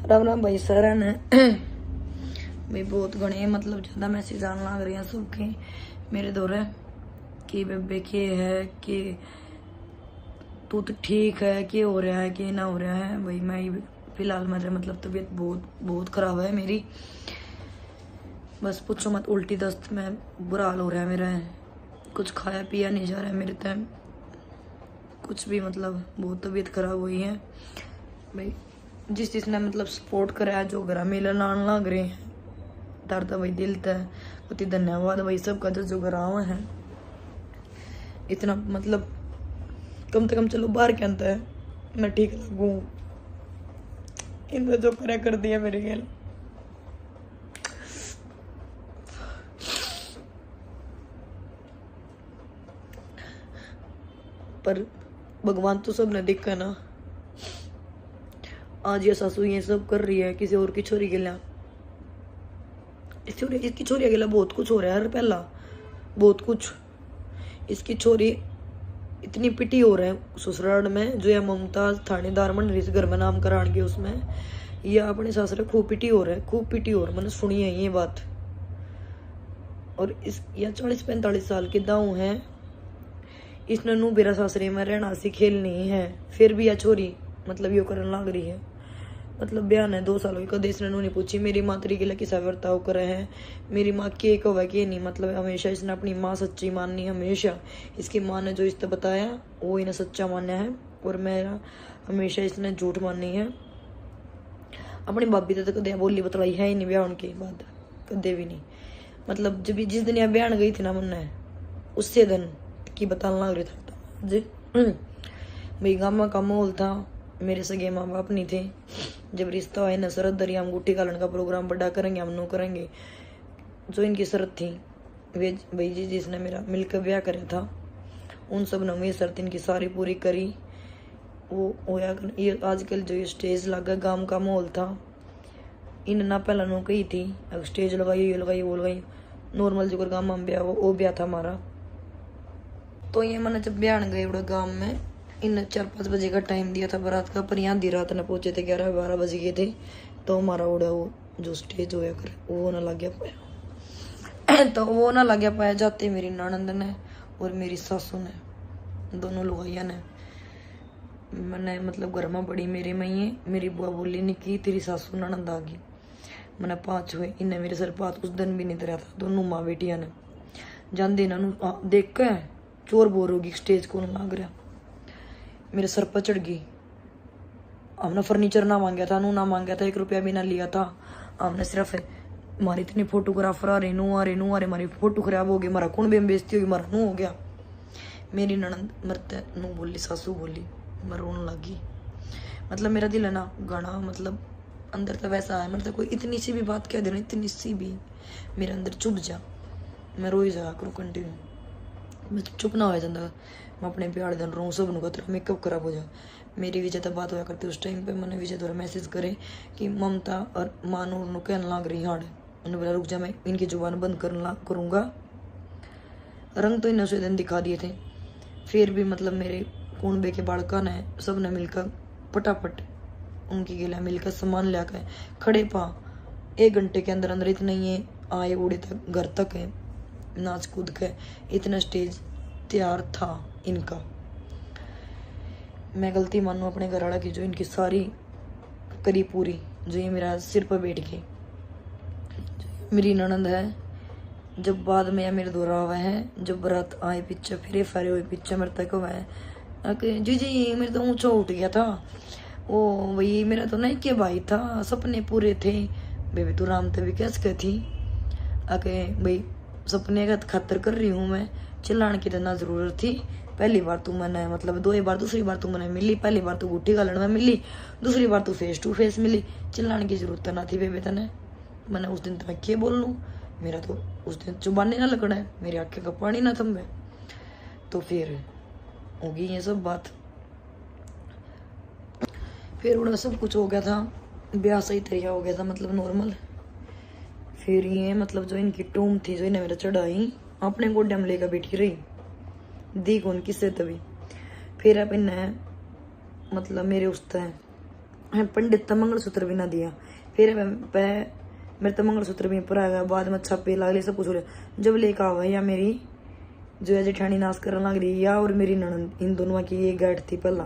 राम राम भाई सर ने भाई बहुत घने मतलब ज़्यादा मैसेज आने लग रहे हैं सबके मेरे दौरे कि बेबे के है कि तू तो ठीक है कि हो रहा है कि ना हो रहा है। भाई मैं फिलहाल मेरे मतलब तबीयत बहुत बहुत ख़राब है मेरी, बस पूछो मत। उल्टी दस्त में बुरा हाल हो रहा है मेरा, कुछ खाया पिया नहीं जा रहा है मेरे टाइम कुछ भी, मतलब बहुत तबीयत ख़राब हुई है। भाई जिस जिसने मतलब सपोर्ट करा है, जो घर मेला लान लग रहे हैं तारता भाई दिल तय अति धन्यवाद भाई सबका जो घर आवा है। इतना मतलब कम से कम चलो बाहर के अंत है मैं ठीक लगू, इनका जो करा कर दिया मेरे खेल। पर भगवान तो सब ने देखा ना, आज ये सासू ये सब कर रही है किसी और की छोरी के लिए, इसकी छोरी के लिए बहुत कुछ हो रहा है। पहला बहुत कुछ इसकी छोरी इतनी पिटी हो रहा है ससुराल में, जो या ममता थानेदार मंडल इस घर में नाम करान के उसमें यह अपने सासरे खूब पिटी हो रहा है, खूब पिटी हो रहा है। मैंने सुनी है ये बात। और इस या 40-45 साल के दाऊ है, इसने नू बेरा सासरे में रहना सी खेल नहीं है, फिर भी यह छोरी मतलब यो करने लग रही है। मतलब बयान है 2 साल हुई कदे इसने नहीं पूछी मेरी मातरी के लिए किसा बर्ताव करे है, मेरी माँ के कवा के नहीं। मतलब हमेशा इसने अपनी माँ सच्ची माननी है, हमेशा इसकी माँ ने जो इसने बताया वो इन्हें सच्चा मानना है, और मेरा हमेशा इसने झूठ माननी है। अपनी भाभी तो कदे बोली बतलाई है ही नहीं ब्याह के बाद, कदे भी नहीं। मतलब जब जिस दिन यह बयान गई थी ना मन उससे दिन की बताने लग रही था जी। भाई गामा का माहौल था, मेरे सगे माँ बाप नहीं थे। जब रिश्ता हुआ न शरत दरिया अंगूठी घालन का प्रोग्राम बड़ा करेंगे हम नो करेंगे, जो इनकी शरत थी वे भाई जी जिसने मेरा मिलकर ब्याह कराया था उन सब ने वही शर्त इनकी सारी पूरी करी। वो होया ये आजकल जो ये स्टेज लगा गांव का माहौल था, इन ना पहला नो कही थी अब स्टेज लगाई ये लगाई वो लगाई, नॉर्मल जो गाँव में ब्याह वो ब्याह था हमारा। तो ये मैंने जब ब्याह गए उड़ा गाँव में इन 4-5 बजे का टाइम दिया था बारात का, पर यहाँ आधी रात ने पहुंचे थे 11-12 बजे गए थे। तो हमारा उड़ा वो जो स्टेज होया कर वो ना लग गया पाया तो वो ना लग गया पाया जाते मेरी ननंद ने और मेरी सासू ने दोनों लुगाइया ने। मैंने मतलब घर में बड़ी मेरे में ही मेरी बुआ बोली नहीं की तेरी सासू ननंद आ गई। मैंने 5 हुए इन्हें मेरे सर पात उस दिन भी नहीं तरह था। दोनों माँ बेटिया ने जानते इन्होंने देख के चोर बोर होगी स्टेज को लग रहा, मेरे सर पर चढ़ गई। हमने फर्नीचर ना मांगा था, नू ना मांगा था, 1 रुपया भी ना लिया था। हमने सिर्फ हमारी इतनी फोटोग्राफर आ रहे नू आ रहे हमारी फोटो खराब हो गई, हमारा कौन भी बेइज्जती होगी, हमारा नू हो गया। मेरी ननंद मरते नू बोली सासू बोली, मैं रोने लगी। मतलब मेरा दिल है ना गाना मतलब अंदर तो वैसा है, मतलब कोई इतनी सी भी बात कह देना, इतनी सी भी मेरे अंदर चुभ जा, मैं रोई जा करूँ कंटिन्यू, मैं चुप ना हो जाता। मैं अपने प्यार दिन रहूँ सब नुका तेरा मेकअप खराब हो जा। मेरी विजय तब बात होया करती उस टाइम पे, मैंने विजय द्वारा मैसेज करे कि ममता और मानूर नु कहने लग रही हाड़। मैंने बोला रुक जा मैं इनकी जुबान बंद करूँगा। रंग तो इन उसे दिन दिखा दिए थे, फिर भी मतलब मेरे कुंबे के बाड़का ने सब ने मिलकर फटाफट उनकी गिला मिलकर सामान लिया खड़े पा 1 घंटे के अंदर अंदर इतने ही आए उड़े तक घर तक है नाच कूद के इतना स्टेज तैयार था इनका। मैं गलती मानू अपने घर वाला की जो इनकी सारी करी पूरी, जो ये मेरा सिर पर बैठ के मेरी ननंद है। जब बाद में या मेरे दोहरा हुआ है जब बारात आए पीछे फिर फारे हुए पीछे मेरे तक हुआ है जी मेरे तो ऊंचा उठ गया था ओ वही मेरा तो नहीं के भाई था, सपने पूरे थे। बेबी तू राम तभी कैसे थी आके भाई सपने का खातर कर रही हूँ मैं, चिल्लाने की तो ना जरूरत थी। पहली बार तू मैंने मतलब 2 बार, दूसरी बार तू मैंने मिली, पहली बार तू गुट्टी गालन में मिली, दूसरी बार तू फेस टू फेस मिली, चिल्लाने की जरूरत ना थी बेबे तने। मैंने उस दिन तो मैं क्या बोल लूँ, मेरा तो उस दिन जुबानी ना लगना है, मेरी आंखें का पानी ना थमे। तो फिर होगी ये सब बात, फिर उड़ा सब कुछ हो गया था, ब्याह सही तरीका हो गया था मतलब नॉर्मल। फिर ये मतलब जो इनकी टूम थी जो इन्हें मेरा चढ़ाई अपने गोड्या में लेकर बैठी रही दी कौन किससे तभी। फिर अब इन्हें मतलब मेरे उस पंडित तो मंगलसूत्र भी ना दिया। फिर मेरे तो मंगलसूत्र भी पर आ गया। बाद में छापे लागले सब कुछ हो रहा। जब लेकर आवा या मेरी जो है जेठानी नाश करने लग रही या और मेरी ननद, इन दोनों की ये गाठ थी पहला,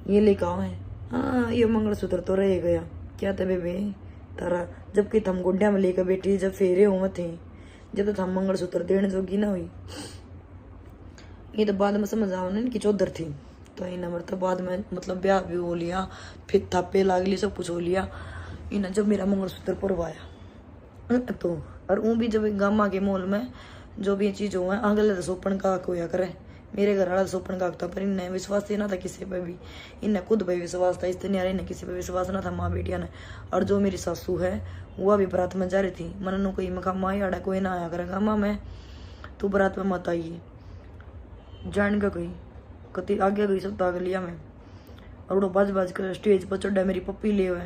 ये लेकर आवा है। हाँ ये मंगलसूत्र तो रह गया क्या था बेबे तारा, जबकि थम गुड्डा में लेकर बैठी जब फेरे हो थे, जब तो थम मंगलसूत्र देने जोगी ना हुई। ये तो बाद में समझ आओ ना इनकी चौधर थी। तो इन नंबर तो बाद में मतलब ब्याह भी हो लिया, फिर थापे लागली सब कुछ हो लिया। इन्हें जब मेरा मंगलसूत्र परवाया तो और ऊँ भी जब गामा के मॉल में जो भी ये चीज़ हुआ अगले सोपन का होया करे। मेरे घर वाला सोपन का था पर इन्हें विश्वास ही ना था किसी पे भी। इन्हें खुद पे विश्वास था, इससे नहीं इन्हें किसी पे विश्वास ना था माँ बेटिया ने। और जो मेरी सासू है वह भी बरात में जा रही थी। मन कोई मखा माँ आड़ा कोई ना आया करेगा माँ मैं तू बरात में मत आइए जान का गई कति आगे गई सब ताक लिया मैं। और वो बाज कर स्टेज पर चढ़ा मेरी पप्पी ले हुए।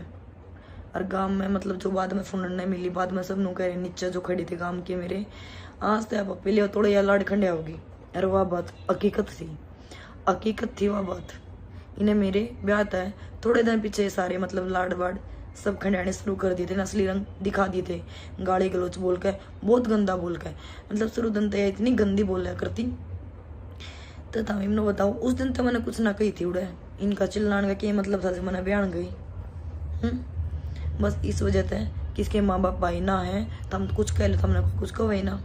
और गांव में मतलब जो बाद में सुनने नहीं मिली, बाद में सब नु कह रहे नीचे जो खड़ी थी गांव के मेरे आज तो पप्पी ले थोड़े या लाड खंडिया होगी। अरे वह बात हकीकत थी वह बात। इन्हें मेरे ब्याह है थोड़े दिन पीछे सारे मतलब लाड वाड सब खंडाने शुरू कर दिए थे, नस्ली रंग दिखा दिए थे, गाली गलोच बोल कर बहुत गंदा बोल कर मतलब शुरू दिन तो इतनी गंदी बोला करती। तो तम इमने बताओ उस दिन तो मैंने कुछ ना कही थी उड़े इनका चिल्लाने का क्या मतलब था, मैंने बयान गई। बस इस वजह से किसके माँ बाप भाई ना है तम कुछ कह लो, तुमने कुछ कहो ना।